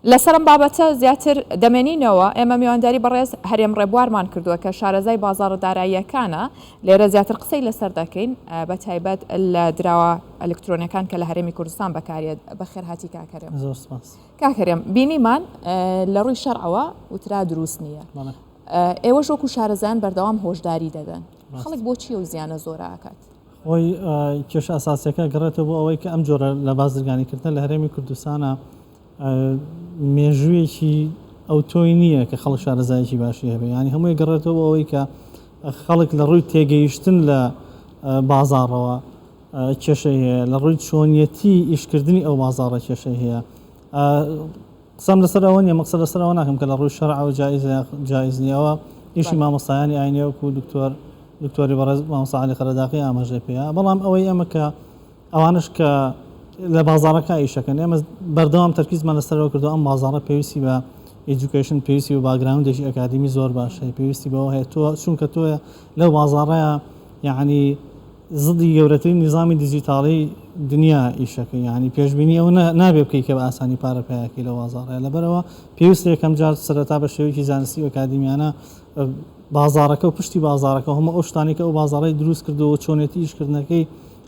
لەسەرم بابەتە زیاتر دەمێنینەوە ئێمە میوانداری بەڕێز هەرێم ڕێبوارمان کردووە کە شارەزای بازاڕ داراییەکانە لێرە زیاتر قسەی لەسەر دەکەین بە تایبەت لە دراوە ئەلکترۆنیەکان کە لە هەرێمی کوردستان بەکارێت بەخێرهاتی کاکەرێم. کاکەرێم بینیمان لە ڕووی شەرعەوە وترا دروست نییە، ئێوەش وەکو شارەزایان بەردەوام هۆشداری دەدەن، خەڵک بۆچی ئەو زیانە زۆر ئاکات؟ خۆی کێش ئاساسیەکە گەڕێتەوە بۆ ئەوەی کە ئەم جۆرە لە بازرگانیکردن لە هەرێمی کوردستانە مێژوویەکی ئەو تۆی نییە کە خەڵک شارەزایەکی باشی هەبێ، ینی هەمووی گەڕێتەوە بۆ ئەوەی کە خەڵک لە ڕووی تێگەیشتن لە بازاڕەوە کێشەی هەیە، لە ڕووی چۆنیەتی ئیشکردنی ئەو بازاڕە کێشەی هەیە. قسەم لەسەر ئەوە نیە، مەقسەد لەسەر ئەوە ناکەم کە لە ڕووی شەرع و جایز نیەوە ئیشی مامۆستایانی ئاینیە وەکو دکتۆری بەڕێز مامۆستا عەلی قەرەداقی ئاماژەی پێیە، بەڵام ئەوەی ئەمە کە ئەوانش کە لە بازاڕەکە ئیشەکەن ئێمە بەردەوام تەرکیزمان لەسەرەوە کردو ئەم بازاڕە پێویستی بە ئێجوکیشن، پێویستی و باگراوندێکی ئەکادمی زۆر باشە، پێویستی بەوە هەیە تۆ چونکە تۆە لەو بازاڕەیە یعنی زدی گەورەترین نظامی دیجیتاڵی دنیا ئیشەکە، ینی پێشبینی ئەو نابێ بکەی کە بە ئاسانی پارە پیاکەی لە بازاڕەیە، لەبەرەوە پێویستە یەکەم جار سەرەتا بە شێوەیەکی زانستی و ئەکادمیانە بازاڕەکە و پشتی بازاڕەکە هەموو ئەو شتانی کە ئەو بازاڕی دروست کردەوە چۆنێتی ئیشکردنەکەی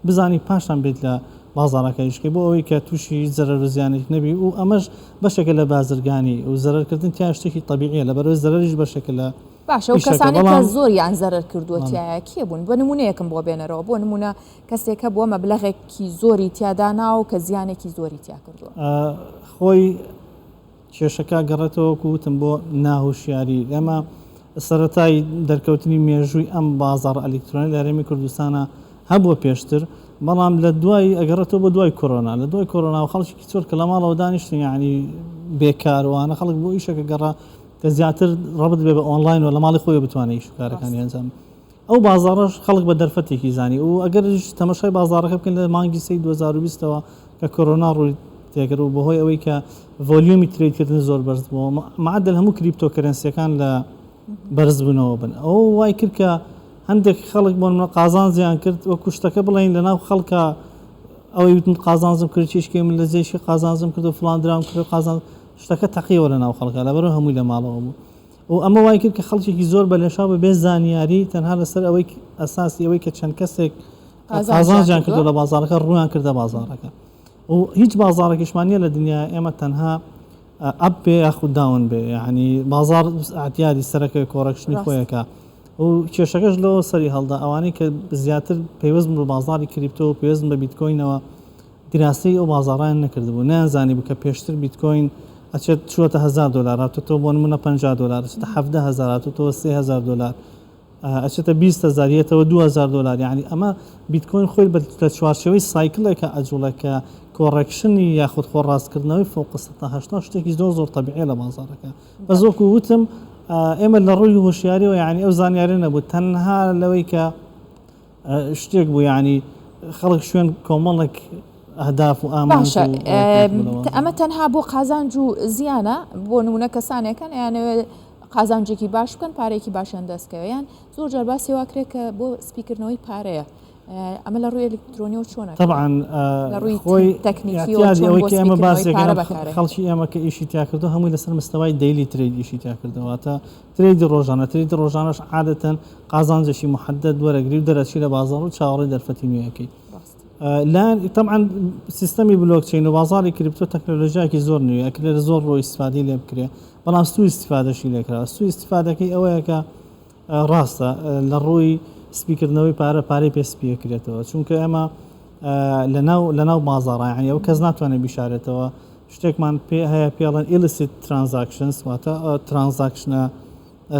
بزانی پاشان بێت لە بازاڕەکە ئیشکەی بۆ ئەوەی کە تووشی زەرەر و زیانێک نەبی و ئەمەش بەشێکە لە بازرگانی و زەرەرکردن تیا شتێکی طبیعیە، لەبەرەوەی زەرەریش بەشێکە لە باشە و کەسانی کە زۆریان زەرەر کردووەتیایە کێ بوون؟ بە نمونەیەکم بۆ بێنەرەوە، بۆ نمونە کەسێکە بۆ مەبلەغێکی زۆری تیادانا و کە زیانێکی زۆری تیا کردووە. خۆی کێشەکە گەڕێتەوە وتم بۆ ناهوشیاری. ئێمە سەرەتای دەرکەوتنی مێژووی ئەم بازاڕ ئەلکترۆنی لە هەرێمی کوردستانە هەبووە پێشتر، بەڵام لە دوای ئەگەڕێتەوە بۆ دوای کۆرۆنا، لە دوای کۆرۆنا و خەڵکی زۆر کە لە ماڵەوە دانیشتن ینی بێکاروانە خەڵک بۆ ئیشەکە گەڕا کە زیاتر ڕەبت بێ بە ئۆنلاین و لە ماڵی خۆی بتوانێت ئیش و کارەکانی ئەنجام ئەو بازاڕەش خەڵک بە دەرفەتێکی زانی و ئەگەر تەماشای بازاڕەکە بکەن لە مانگی سەی 2020ەوە کە کۆرۆنا ڕووی تێگەر و بەهۆی ئەوەی کە ڤۆلیۆمی ترێدکردن زۆر بەرز بووە، معدل هەموو کریپتۆکەرەنسیەکان لە بەرز بوونەوە بن. ئەو وای کرد کە هەندێک خەڵک بۆ منە قازان زیان کرد وەکو شتەکە بڵین لەناو خەڵکە ئەوەی وتن قازانزم کرد چێشکی من لە زێشی قازانزم کرد و فلان درام کرد قازان شتەکە تەقیەوە لەناو خەڵکە لەبەرەوە هەمووی لە ماڵەوە بوو و ئەمە وای کرد کە خەڵکێکی زۆر بە لێشا بە بێ زانیاری تەنها لەسەر ئەوەی ئەساسی ئەوەی کە چەند کەسێک قازانجیان کردو لە بازاڕەکە ڕویان کردە بازاڕەکە و هیچ بازاڕێکیشمانە لە دنیا ئێمە تەنها ئەپ بێ یاخود داون بێ، یعنی بازار ئاعتیادی سەرەکەی کۆڕەکشنی خۆیەکە و کێشەکەش لەوە سەری هەڵدا ئەوانەی کە زیاتر پێوەستن بە بازاری کریپتۆ و پێوەستن بە بیتکۆینەوە دیراسی ئەو بازاڕیان نەکردبوو، نەیانزانی بوو کە پێشتر بیتکۆین ئەچێت چوەتە $1000 هاتووەتەوە بۆ نمونە $50 ئەچێتە $70,000 هاتووەتەوە $3000 ئەچێتە $20,000 $2000 یعنی ئەمە بیتکۆین خۆی بە چوارچێوەی سایکلێکە ئەجوڵەکە کۆڕەکشنی یاخود خۆڕاستکردنەوەی فوق 180 شتێکی زۆر طبیعیە لە بازاڕەکە. بەس وەکو وتم ئێمە لە ڕووی هۆشیاریەوە یعنی ئەو زانیاری نەبوو، تەنها لەوەی کە شتێک بوو یعنی خەڵک شوێن کۆمەڵێک ئەهداف و ئامان باشە ئەمە تەنها بۆ قازانج و زیانە بۆ نمونە کەسانێکن یانەوێت قازانجێکی باش بکەن پارێکی باشیان دەستکەوەیان زۆر جار باسی واکرێت کە بۆ سپیکردنەوەی پارەیە ئەمە لە ڕووی ئەلکترۆنیەوە چۆنە طبعا خۆی تەکنیکی ئەوەی کە ئێمە باسێکەکە خەڵکی ئێمە کە ئیشی تیا کردو هەمووی لەسەر مستەوای دەیلی ترێد ئیشی تیا کردەوە تا ترێدی ڕۆژانە ترێدی ڕۆژانەش عادەتەن قازانجێکی محدد وەرەگری و دەرەچی لە بازاڕ و چاوەڕێی دەرفەتی نوێیەکەی لان طبعا سیستەمی بلۆکچین و بازاری کریپتۆ تەکنۆلۆژیاکی زۆر نوێیە ئەکرێت زۆر ڕۆی استفادەی لێ بکرێ، بەڵام سوء استفادەشی لێکرا. سوء استفادەکەی ئەوەیە کە ڕاستە لە ڕووی سپیکردنەوەی پارەی پێسپیەکرێتەوە، چونکە ئێمە لەناو بازاڕ یعنی ئەو کەس ناتوانێت بیشارێتەوە شتێکمان پێ هەیە پێڵەن illicit transactions واتە ترانزاکشنە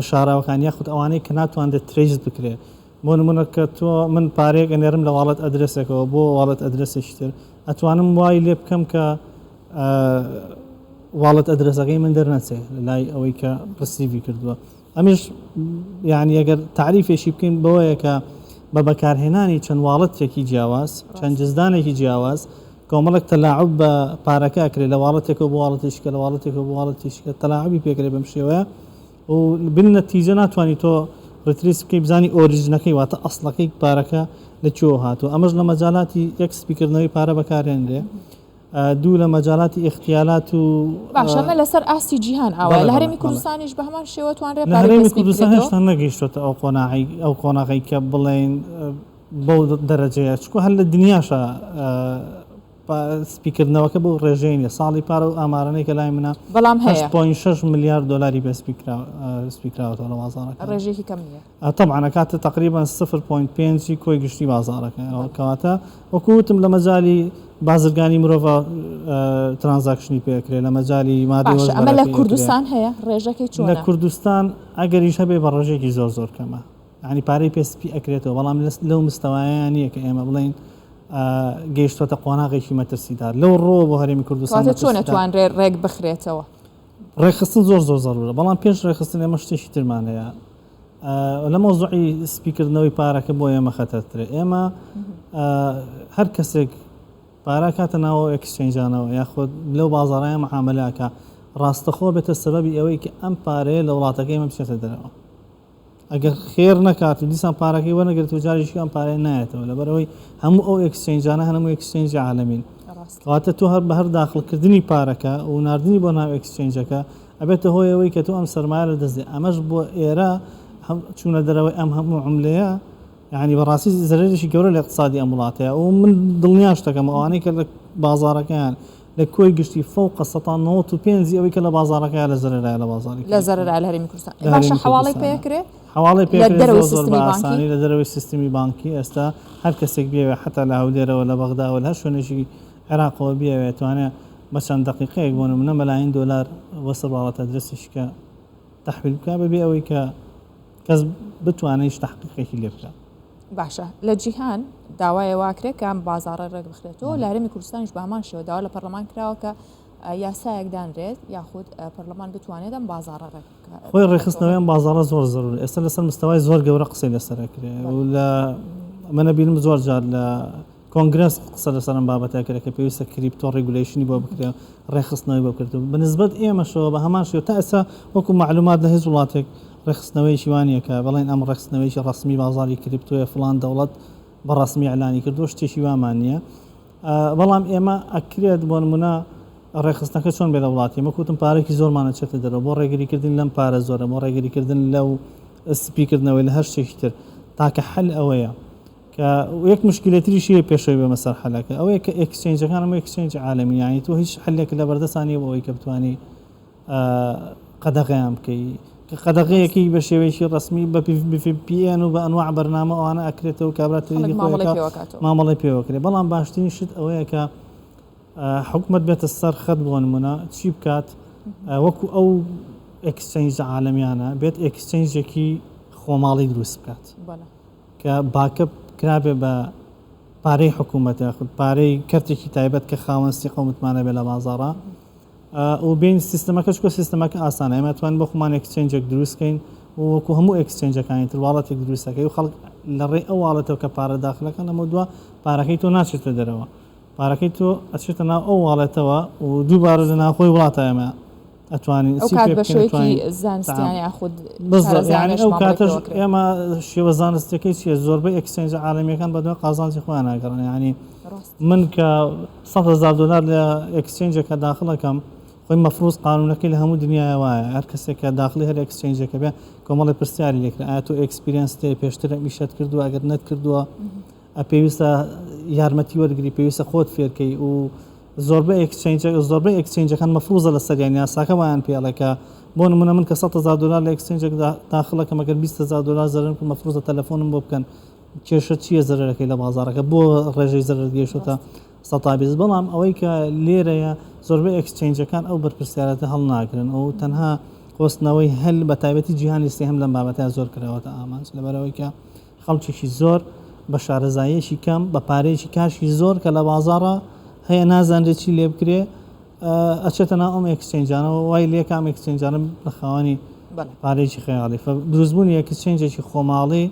شاراوەکان یاخود ئەوانەی کە ناتوانێت ترێژ بکرێت. بۆ نمونە کە تۆ من پارێک ئەنێرم لە واڵەت ئەدرسێکەوە بۆ واڵەت ئەدرسێکی تر ئەتوانم وای لێ بکەم کە واڵەت ئەدرسەکەی من دەرنەچێ لای ئەوەی کە ڕسیڤی کردووە. ئەمیش یعنی ئەگەر تعریفێکی بکەین بەوەیە کە بە بەکارهێنانی چەند واڵەتێکی جیاواز چەند جزدانێکی جیاواز کۆمەڵێک تەلاعب بە پارەکە ئەکرێت لە واڵەتێکەوە بۆ واڵەتێشکە لە واڵەتێکەوە بۆ واڵەتێشکە تەلاعبی پێکرێت بەم شێوەیە و بنەتیجە ناتوانانی تۆ ڕتریس بکەی بزانی ئۆریژنەکەی واتە ئەسڵەکەی پارەکە لەکوێوە هاتووە. ئەمەش لە مەجالاتی یەک سپیکردنەوەی پارە بەکارهێنرێ دوو لە مەجااتی اختیالات و باشەمە لەسەر ئاستی جیهان ئاوا لە هەرێمی کوردستانیش بە هەمان شێوە توانرێت لە هەرێمی کوردستان هێشتا نەگەیشتوتە ئەو قۆناغی کە بڵێن بەو دەرەجەیە چکو هەر لە دنیاشە سپیکردنەوەکە بۆ ڕێژەیە ساڵی پارە و ئامارانەی کە لای منە بەڵام هەیە 6 میلیارد دلاری بە سپیکراوەوە لە بازارەکە ڕێژێکی کەم نیە طبعا کاتە تقریبا 0.5 کۆی گشتی بازارەکە کەواتە وەکوتم لە مەجای بازرگانی مرۆڤ ترانزاکشنی پێکرێت لە مەجای مادەوە ئەمە لە کوردستان هەیە ڕێژەکەی چۆنە لە کوردستان ئەگەریش هەبێ بە ڕێژێکی زۆر کەمە ینی پارەی پێسپی ئەکرێتەوە بەڵام لەو مستەوایە نییە کە ئێمە بڵین گەیشتوەتە قۆناغێکی مەترسیدار لەو ڕۆ بۆ هەرێمی کوردستان چۆن نەتوانرێت ڕێک بخرێتەوە ڕێخستن زۆر زەرورە بەڵام پێش ڕێخستن ئێمە شتێکی ترمان هەیە لە مۆزوعی سپیکردنەوەی پارەکە بۆ ئێمە خەتەرترێ ئێمە هەر کەسێک پارە کاتە ناوە ئەکسچێنجانەوە یاخود لەو بازاڕایە مەعاملەکە ڕاستەخۆ بێتە سەبەبی ئەوەی کە ئەم پارەیە لە وڵاتەکەی ئێمە بچێتە دەرەوە ئەگەر خێر نەکات و دیسان پارەکەی وەرنەگرێت و جاریشی ئەم پارەیە نایەتەوە لەبەرەوەی هەموو ئەو ئەکسچێنجانە هەموو ئەکسچێنجی عالەمین کەواتە تۆ هەر بە هەر داخڵکردنی پارەکە و ناردنی بۆ ناو ئەکسچێنجەکە ئەبێتە هۆیەوەی کە تۆ ئەم سەرمایە لە دەستێ ئەمەش بۆ ئێرە چوونە دەرەوەی ئەم هەموو عملەیە یعنی بەڕاستی زەرێکی گەورە لە اقتصادی ئەم وڵاتەیە و من دڵنیاش دەکەم ئەوانەی کە لە بازارەکەیان لە کۆی گشتی فوق 95 ئەوەی کە لە بازارەکەیان لە زەرەرای لە بازاری لە زەرەرای لە هەرێمی کوردستان باشە حواڵەی پێکرێت حواڵی پێکرێت زۆر بە ئاسانی لە دەرەوەی سیستمی بانکی ئێستا هەر کەسێک بێوێ حتا لە هەولێرەوە لە بەغداوە لە هەر شوێنێکی عێراقەوە بێوێت توانێت بە چەند دقیقەیەک بۆ نمونە مەلاین دۆلار وەسەر باڵەتە درستیشکە تەحویل بکە بەبێ ئەوەی کە کەس بتوانێت تحقیقێکی لێ بکات باشە لە جیهان داوای واکرێت کە ئەم بازارە ڕێک بخرێتەوە لە هەرێمی کوردستانیش بە هەمان شێوە داوا لە پەرلەمان کراوە کە یاسایەک دانرێت یاخود پەرلەمان بتوانێت ئەم بازارە ڕێک خۆی ڕێخستنەوەی ئەم بازارە زۆر زەرورە ئێستا لەسەر مستەوای زۆر گەورە قسەی لەسەرەکرێ و لە منە بیرم زۆر جار لە کۆنگرس قسە لەسەر ئەم بابەتەکرێ کە پێویستە کریپتۆ ڕێگولیشنی بۆ بکرێ ڕێخستنەوەی بۆ کردو بەنسبەت ئێمەشەوە بە هەمان شێوە تا ئێستا وەکو معلومات لە هیچ وڵاتێک ڕێخستنەوەیشی وانیە کە بەڵێن ئەم ڕێخستنەوەیشی ڕسمی بازاری کریپتۆیە فلان دەوڵەت بە ڕسمی ئەعلانی کردو شتێکی وامان نییە بەڵام ئێمە ئەکرێت بۆ نمونە ڕێخستنەکە چۆن بێ لە وڵاتی ئێمە کوتم پارێکی زۆرمانە چێتە دەرەوە بۆ ڕێگریکردن لەم پارە زۆرە بۆ ڕێگریکردن لەو سپیکردنەوەی لە هەر شتێکی تر تاکە حل ئەوەیە کە یەک مشکلەتریشیە پێشەوەی بە مەسەر حەلەکە ئەوەیە کە ئەکسچێنجەکان ئەمە ئەکسچێنج عالەمی یانی تۆ هیچ حلێک لە بەردەستانی بۆەوەی کە بتوانانی قەدەغەیان بکەی قەدەغەیەکی بە شێوەیەکی ڕسمی بە VPN و بە ئەنواع بەرنامە ئەوانە ئەکرێتەوە کابراتەوەی مامەڵی پێوەکرێت بەڵام باشترین شت ئەوەیە کە حکومت بێتە سەر خەت بۆ نمونە چی بکات وەکو ئەو ئەکسچێنج عالەمیانە بێت ئەکسچێنجێکی خۆماڵی دروست بکات کە باکە کرابێ بە پارەی حکوومەتە خود پارەی کەرتێکی تایبەت کە خاوەنستی قەومتمانە بێ لە بازاڕە و بین سیستەمەکەش کۆ سیستەمەکە ئاسانە ئێمە توانین بۆ خۆمان ئەکسچێنجێک دروستکەین وەکو هەموو ئەکسچێنجەکانی تر واڵەتێک دروستەکەی و خەڵک لە ڕێ ئەو واڵەتەوە کە پارە داخلەکە لەمە دووە پارەکەی تۆ ناچێتە دەرەوە پارەکەی تۆ ئەچێتە ناو ئەو واڵێتەوە و دووبارە لە ناوخۆی وڵاتە ئێمە ئەتوانین زانستیانی خود ئەو کاتەش ئێمە شێوە زانستەکەی چیە زۆربەی ئەکسچێنج عالەمیەکان بەدوای قازانجی خۆیان ناگەڕن ینی من کە $100,000 لە ئەکسچێنجەکە داخڵەکەم خۆی مەفروض قانونەکەی لە هەموو دنیای وایە هەر کەسێکە داخلی هەر ئەکسچێنجەکە بێ کۆمەڵی پرسیاری لێکرا ئایا تۆ ئەکسپیرینس تێ پێشتر میشت کردووە ئەگەر نەت کردووە پێویستە یارمەتی وەرگری پێویستە خۆت فێرکەی و زۆربەی ئەکسچێنجەکان مەفروضە لە سەریان یاساکە وایان پێڵەکە بۆ نمونە من کە $100,000 لە ئەکسچێنجێک داخڵەکەم ئەگەر $20,000 زەرم مەفروضە تەلەفۆنم بۆ بکەن کێشە چییە زەرەرەکەی لە بازارەکە بۆ ڕێژەی زەرەر گەیشتە 120 بەڵام ئەوەی کە لێرەیە زۆربەی ئەکسچێنجەکان ئەو بەرپرسیارەتە هەڵ ناگرن و تەنها خۆستنەوەی هەل بە تایبەتی جیهانی سێهم لەم بابەتە زۆر کراوەتە ئامانج لەبەرەوەی کە خەڵکێکی زۆر بە شارەزاییەکی کەم بە پارەیەکی کاشی زۆر کە لە بازاڕە هەیە نازانرێت چی لێ بکرێ ئەچێتە ناو ئەم ئەکسچێنجانەوە وای لێ کام ئەکسچێنجانە لە خاوەنی پارێکی خەیاڵی دروستبوونی ئەکسچێنجێکی خۆماڵی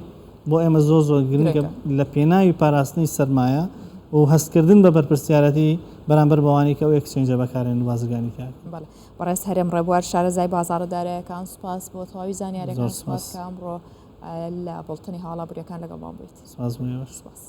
بۆ ئێمە زۆر گرنگە لە پێناوی پاراستنی سەرمایە و هەستکردن بە بەرپرسیارەتی بەرامبەر بەوانی کە ئەو ئەکسچێنجە بەکارێن بازرگانی کار بەڕێز هەرێم ڕێبوار شارەزای بازاڕەدارەکان سوپاس بۆ تەواوی زانیاریەکان سوپاس کە ئەمڕۆ لە بڵتنی هاڵابووریەکان لەگەڵ بام بێت سپاس.